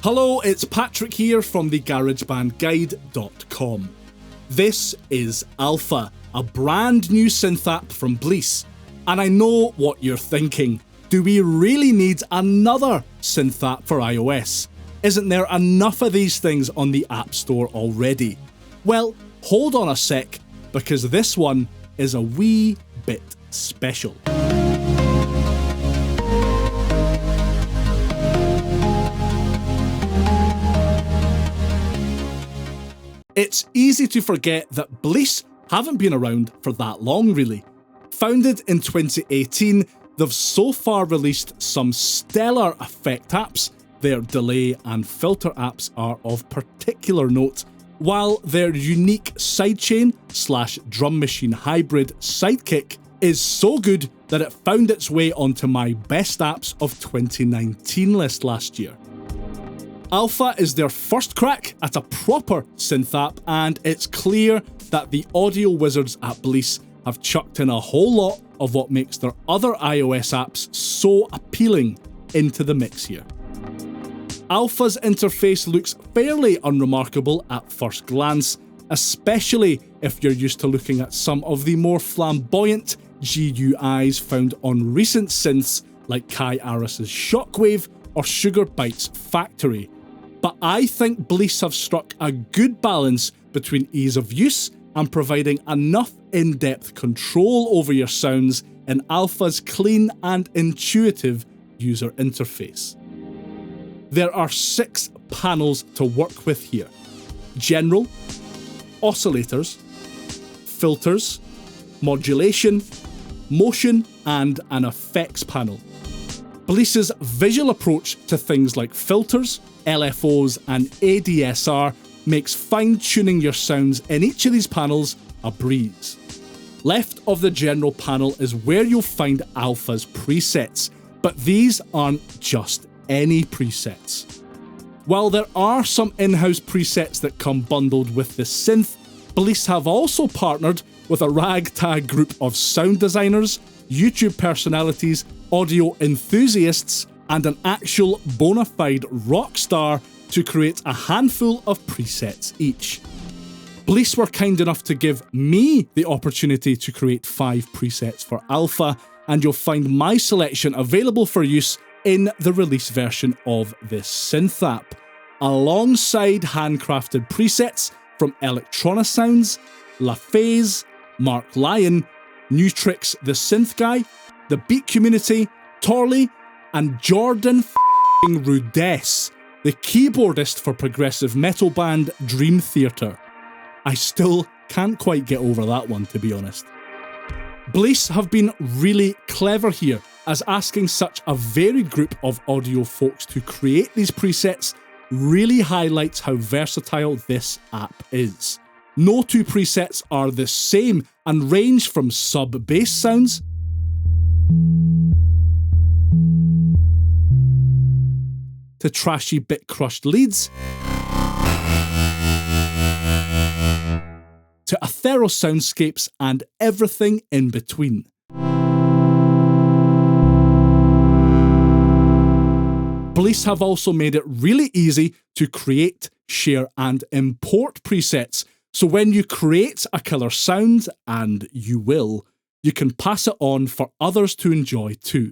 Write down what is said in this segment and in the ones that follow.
Hello, it's Patrick here from the GarageBandGuide.com. This is Alpha, a brand new synth app from BLEASS. And I know what you're thinking. Do we really need another synth app for iOS? Isn't there enough of these things on the App Store already? Well, hold on a sec, because this one is a wee bit special. It's easy to forget that BLEASS haven't been around for that long really. Founded in 2018, they've so far released some stellar effect apps. Their delay and filter apps are of particular note, while their unique sidechain/drum machine hybrid Sidekick is so good that it found its way onto my best apps of 2019 list last year. Alpha is their first crack at a proper synth app, and it's clear that the audio wizards at BLEASS have chucked in a whole lot of what makes their other iOS apps so appealing into the mix here. Alpha's interface looks fairly unremarkable at first glance, especially if you're used to looking at some of the more flamboyant GUIs found on recent synths like Kai Arris's Shockwave or Sugar Bytes Factory. But I think BLEASS have struck a good balance between ease of use and providing enough in-depth control over your sounds in Alpha's clean and intuitive user interface. There are 6 panels to work with here: General, Oscillators, Filters, Modulation, Motion, and an Effects panel. BLEASS's visual approach to things like filters, LFOs, and ADSR makes fine-tuning your sounds in each of these panels a breeze. Left of the general panel is where you'll find Alpha's presets, but these aren't just any presets. While there are some in-house presets that come bundled with the synth, BLEASS have also partnered with a ragtag group of sound designers, YouTube personalities, audio enthusiasts, and an actual bona fide rock star to create a handful of presets each. BLEASS were kind enough to give me the opportunity to create 5 presets for Alpha, and you'll find my selection available for use in the release version of this synth app, alongside handcrafted presets from Electrona Sounds, LaFaze, Mark Lyon, Newtrix the Synth Guy, The Beat Community, Torley, and Jordan Rudess, the keyboardist for progressive metal band Dream Theater. I still can't quite get over that one, to be honest. BLEASS have been really clever here, as asking such a varied group of audio folks to create these presets really highlights how versatile this app is. No 2 presets are the same and range from sub-bass sounds to trashy bit-crushed leads to ethereal soundscapes and everything in between. BLEASS have also made it really easy to create, share, and import presets, so when you create a killer sound, and you will, you can pass it on for others to enjoy too.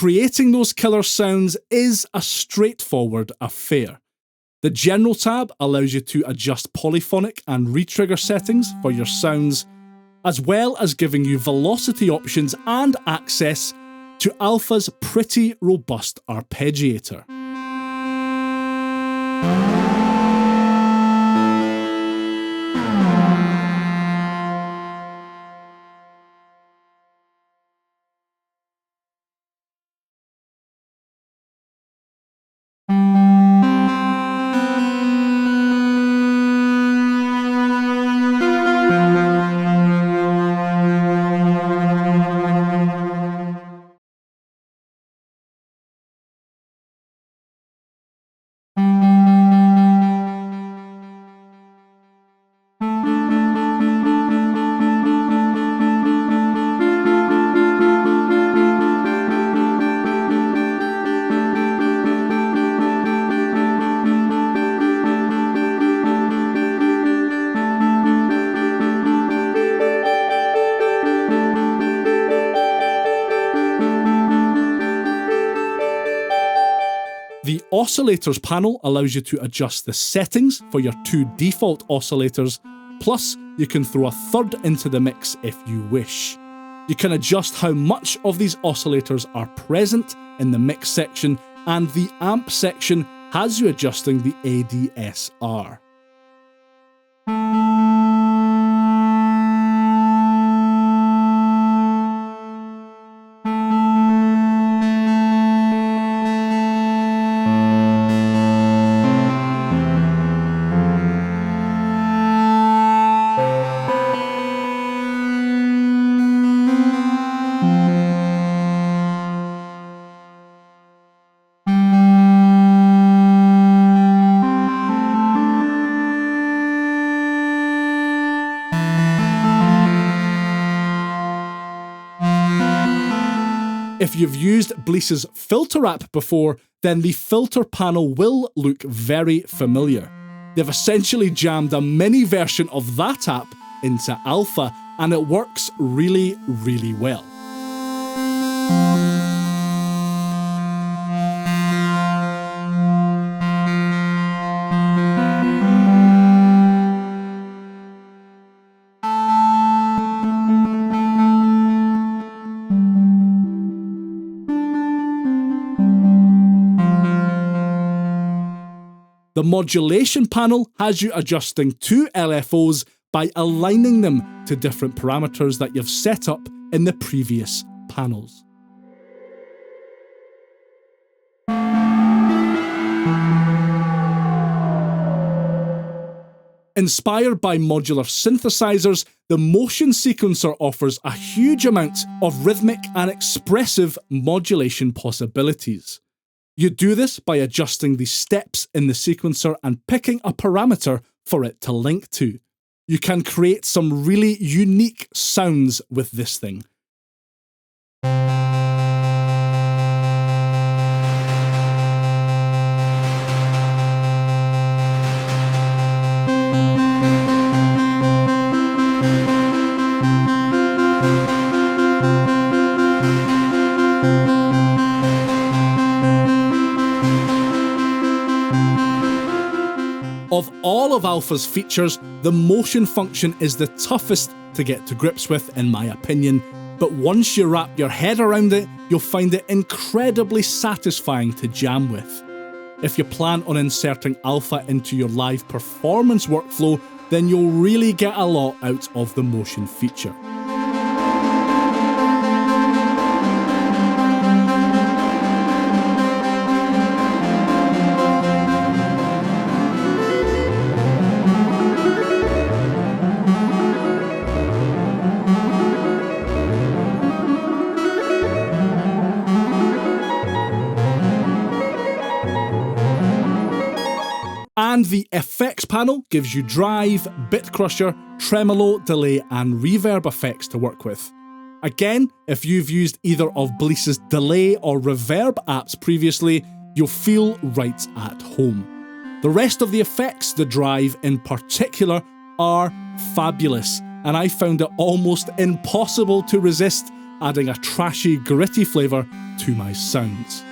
Creating those killer sounds is a straightforward affair. The General tab allows you to adjust polyphonic and retrigger settings for your sounds, as well as giving you velocity options and access to Alpha's pretty robust arpeggiator. The Oscillators panel allows you to adjust the settings for your 2 default oscillators, plus you can throw a third into the mix if you wish. You can adjust how much of these oscillators are present in the mix section, and the amp section has you adjusting the ADSR. If you've used BLEASS's filter app before, then the filter panel will look very familiar. They've essentially jammed a mini version of that app into Alpha, and it works really, really well. The modulation panel has you adjusting 2 LFOs by aligning them to different parameters that you've set up in the previous panels. Inspired by modular synthesizers, the motion sequencer offers a huge amount of rhythmic and expressive modulation possibilities. You do this by adjusting the steps in the sequencer and picking a parameter for it to link to. You can create some really unique sounds with this thing. Of all of Alpha's features, the motion function is the toughest to get to grips with, in my opinion, but once you wrap your head around it, you'll find it incredibly satisfying to jam with. If you plan on inserting Alpha into your live performance workflow, then you'll really get a lot out of the motion feature. And the effects panel gives you drive, bit crusher, tremolo, delay and reverb effects to work with. Again, if you've used either of BLEASS's delay or reverb apps previously, you'll feel right at home. The rest of the effects, the drive in particular, are fabulous, and I found it almost impossible to resist adding a trashy, gritty flavour to my sounds.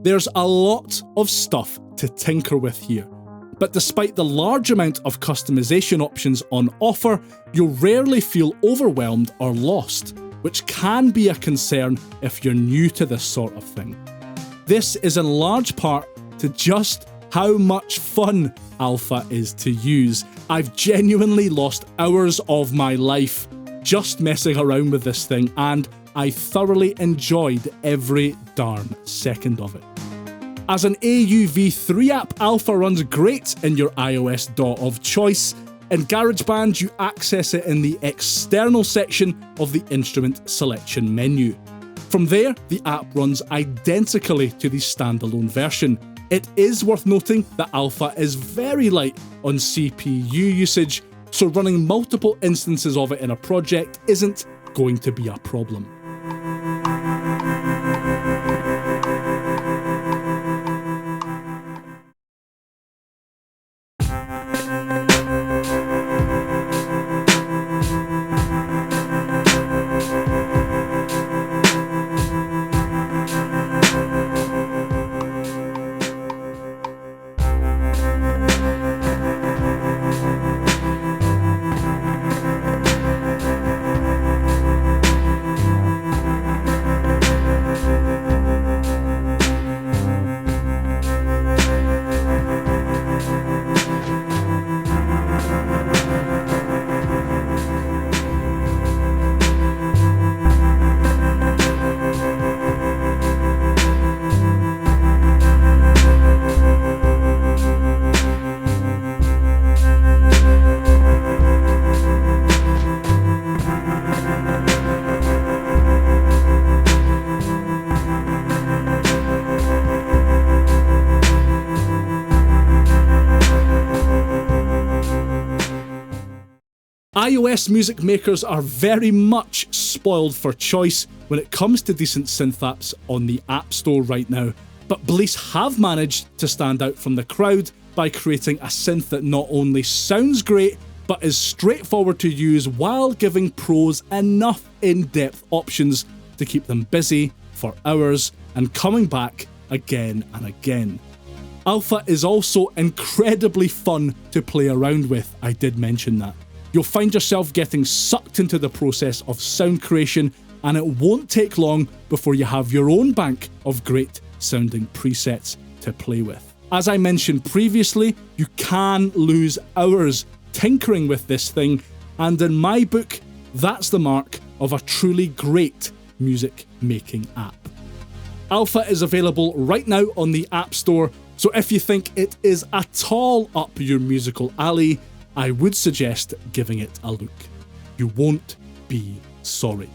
There's a lot of stuff to tinker with here, but despite the large amount of customization options on offer, you'll rarely feel overwhelmed or lost, which can be a concern if you're new to this sort of thing. This is in large part to just how much fun Alpha is to use. I've genuinely lost hours of my life just messing around with this thing, and I thoroughly enjoyed every darn second of it. As an AUV3 app, Alpha runs great in your iOS DAW of choice. In GarageBand, you access it in the external section of the instrument selection menu. From there, the app runs identically to the standalone version. It is worth noting that Alpha is very light on CPU usage, so running multiple instances of it in a project isn't going to be a problem. iOS music makers are very much spoiled for choice when it comes to decent synth apps on the App Store right now, but BLEASS have managed to stand out from the crowd by creating a synth that not only sounds great, but is straightforward to use while giving pros enough in-depth options to keep them busy for hours and coming back again and again. Alpha is also incredibly fun to play around with, I did mention that. You'll find yourself getting sucked into the process of sound creation, and it won't take long before you have your own bank of great sounding presets to play with. As I mentioned previously, you can lose hours tinkering with this thing, and in my book, that's the mark of a truly great music making app. Alpha is available right now on the App Store, so if you think it is at all up your musical alley, I would suggest giving it a look. You won't be sorry.